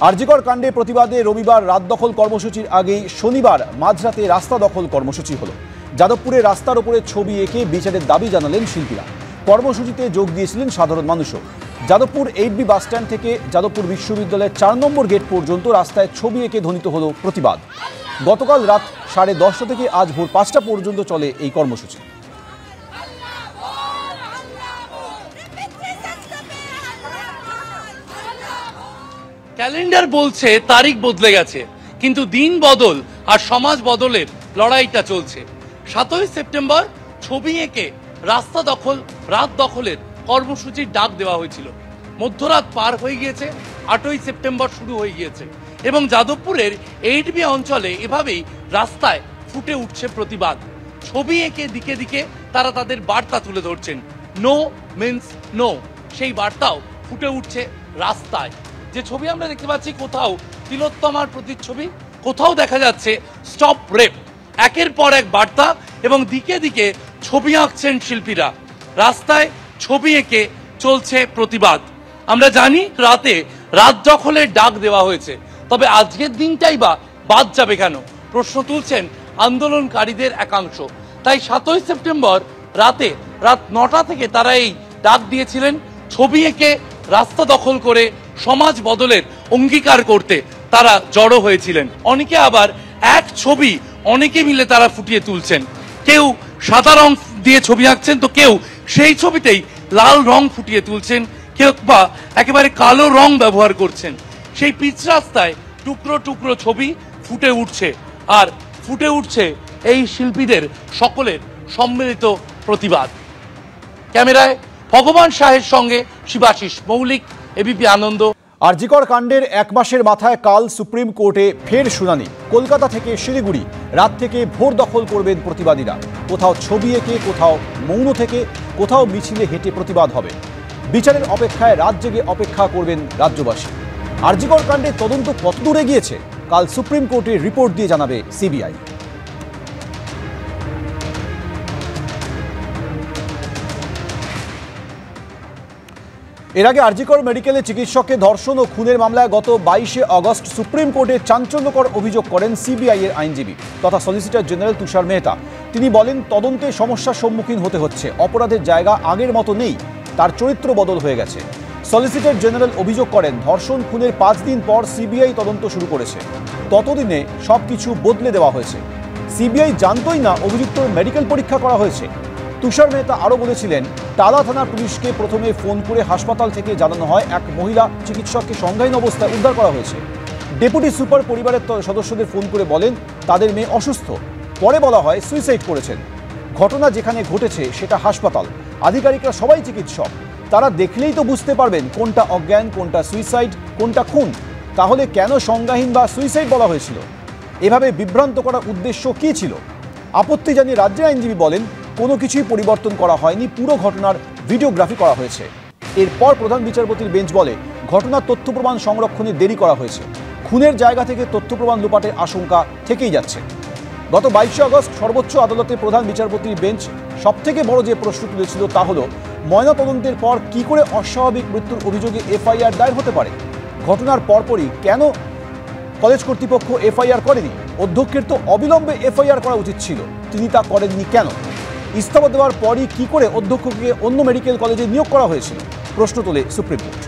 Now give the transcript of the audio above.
আরজিকর কাণ্ডে প্রতিবাদে রবিবার রাত দখল কর্মসূচির আগেই শনিবার মাঝরাতে রাস্তা দখল কর্মসূচি হলো। যাদবপুরে রাস্তার ওপরে ছবি এঁকে বিচারের দাবি জানালেন শিল্পীরা। কর্মসূচিতে যোগ দিয়েছিলেন সাধারণ মানুষও। যাদবপুর 8B বাসস্ট্যান্ড থেকে যাদবপুর বিশ্ববিদ্যালয়ের 4 নম্বর গেট পর্যন্ত রাস্তায় ছবি এঁকে ধ্বনিত হলো প্রতিবাদ। গতকাল রাত 10:30 থেকে আজ ভোর 5টা পর্যন্ত চলে এই কর্মসূচি। ক্যালেন্ডার বলছে তারিখ বদলে গেছে, কিন্তু দিন বদল আর সমাজ বদলের লড়াইটা চলছে। 7ই সেপ্টেম্বর ছবি এঁকে রাস্তা দখল, রাত দখলের কর্মসূচির ডাক দেওয়া হয়েছিল। মধ্যরাত পার হয়ে গিয়েছে, 8ই সেপ্টেম্বর শুরু হয়ে গিয়েছে এবং যাদবপুরের 8B অঞ্চলে এভাবেই রাস্তায় ফুটে উঠছে প্রতিবাদ। ছবি এঁকে দিকে দিকে তারা তাদের বার্তা তুলে ধরছেন। নো মিন্স নো, সেই বার্তাও ফুটে উঠছে রাস্তায়। যে ছবি আমরা দেখতে পাচ্ছি, কোথাও তিলোত্তমার প্রতিচ্ছবি, কোথাও দেখা যাচ্ছে স্টপ রেপ। একের পর এক বার্তা এবং দিকে দিকে ছবি আঁকছেন শিল্পীরা। রাস্তায় ছবি এঁকে চলছে প্রতিবাদ। আমরা জানি রাত দখলের ডাক দেওয়া হয়েছে, তবে আজকের দিনটাই বা বাদ যাবে কেন, প্রশ্ন তুলছেন আন্দোলনকারীদের একাংশ। তাই 7ই সেপ্টেম্বর রাত 9টা থেকে তারা এই ডাক দিয়েছিলেন। ছবি এঁকে রাস্তা দখল করে সমাজ বদলের অঙ্গীকার করতে তারা জড়ো হয়েছিলেন। অনেকে আবার এক ছবি অনেকে মিলে তারা ফুটিয়ে তুলছেন। কেউ সাদা রং দিয়ে ছবি আঁকছেন, তো কেউ সেই ছবিতেই লাল রং ফুটিয়ে তুলছেন, কেউ বা একেবারে কালো রং ব্যবহার করছেন। সেই পিচ রাস্তায় টুকরো টুকরো ছবি ফুটে উঠছে, আর ফুটে উঠছে এই শিল্পীদের সকলের সম্মিলিত প্রতিবাদ। ক্যামেরায় ভগবান শাহের সঙ্গে শিবাশিস মৌলিক, এবিপি আনন্দ। আরজিকর কাণ্ডের 1 মাসের মাথায় কাল সুপ্রিম কোর্টে ফের শুনানি। কলকাতা থেকে শিলিগুড়ি রাত থেকে ভোর দখল করবেন প্রতিবাদীরা। কোথাও ছবি এঁকে, কোথাও মৌন থেকে, কোথাও মিছিলে হেঁটে প্রতিবাদ হবে। বিচারের অপেক্ষায় রাত জেগে অপেক্ষা করবেন রাজ্যবাসী। আরজিকর কাণ্ডের তদন্ত কত দূরে গিয়েছে, কাল সুপ্রিম কোর্টে রিপোর্ট দিয়ে জানাবে সিবিআই। এর আগে আরজিকর মেডিকেলে চিকিৎসককে ধর্ষণ ও খুনের মামলায় গত 22শে আগস্ট সুপ্রিম কোর্টে চাঞ্চল্যকর অভিযোগ করেন সিবিআই এর আইনজীবী তথা সলিসিটর জেনারেল তুষার মেহতা। তিনি বলেন, তদন্তে সমস্যার সম্মুখীন হতে হচ্ছে, অপরাধের জায়গা আগের মতো নেই, তার চরিত্র বদল হয়ে গেছে। সলিসিটর জেনারেল অভিযোগ করেন, ধর্ষণ খুনের 5 দিন পর সিবিআই তদন্ত শুরু করেছে, ততদিনে সবকিছু বদলে দেওয়া হয়েছে। সিবিআই জানতই না অভিযুক্তর মেডিকেল পরীক্ষা করা হয়েছে। তুষার মেহতা আরও বলেছিলেন, টালা থানার পুলিশকে প্রথমে ফোন করে হাসপাতাল থেকে জানানো হয় এক মহিলা চিকিৎসককে সংজ্ঞাহীন অবস্থায় উদ্ধার করা হয়েছে। ডেপুটি সুপার পরিবারের সদস্যদের ফোন করে বলেন তাদের মেয়ে অসুস্থ। পরে বলা হয় সুইসাইড করেছেন। ঘটনা যেখানে ঘটেছে সেটা হাসপাতাল, আধিকারিকরা সবাই চিকিৎসক, তারা দেখলেই তো বুঝতে পারবেন কোনটা অজ্ঞান, কোনটা সুইসাইড, কোনটা খুন। তাহলে কেন সংজ্ঞাহীন বা সুইসাইড বলা হয়েছিল? এভাবে বিভ্রান্ত করার উদ্দেশ্য কী ছিল? আপত্তি জানিয়ে রাজ্যের আইনজীবী বলেন, কোনো কিছুই পরিবর্তন করা হয়নি, পুরো ঘটনার ভিডিওগ্রাফি করা হয়েছে। এরপর প্রধান বিচারপতির বেঞ্চ বলে, ঘটনার তথ্য প্রমাণ সংরক্ষণে দেরি করা হয়েছে, খুনের জায়গা থেকে তথ্য প্রমাণ লোপাটের আশঙ্কা থেকেই যাচ্ছে। গত 22শে আগস্ট সর্বোচ্চ আদালতে প্রধান বিচারপতির বেঞ্চ সবথেকে বড় যে প্রশ্ন তুলেছিল তা হলো, ময়নাতদন্তের পর কি করে অস্বাভাবিক মৃত্যুর অভিযোগে এফআইআর দায়ের হতে পারে? ঘটনার পরপরই কেন কলেজ কর্তৃপক্ষ এফআইআর করেনি? অধ্যক্ষের তো অবিলম্বে এফআইআর করা উচিত ছিল, তিনি তা করেননি কেন? ইস্তফা দেওয়ার পরই কি করে অধ্যক্ষকে অন্য মেডিকেল কলেজে নিয়োগ করা হয়েছিল? প্রশ্ন তোলে সুপ্রিম কোর্ট।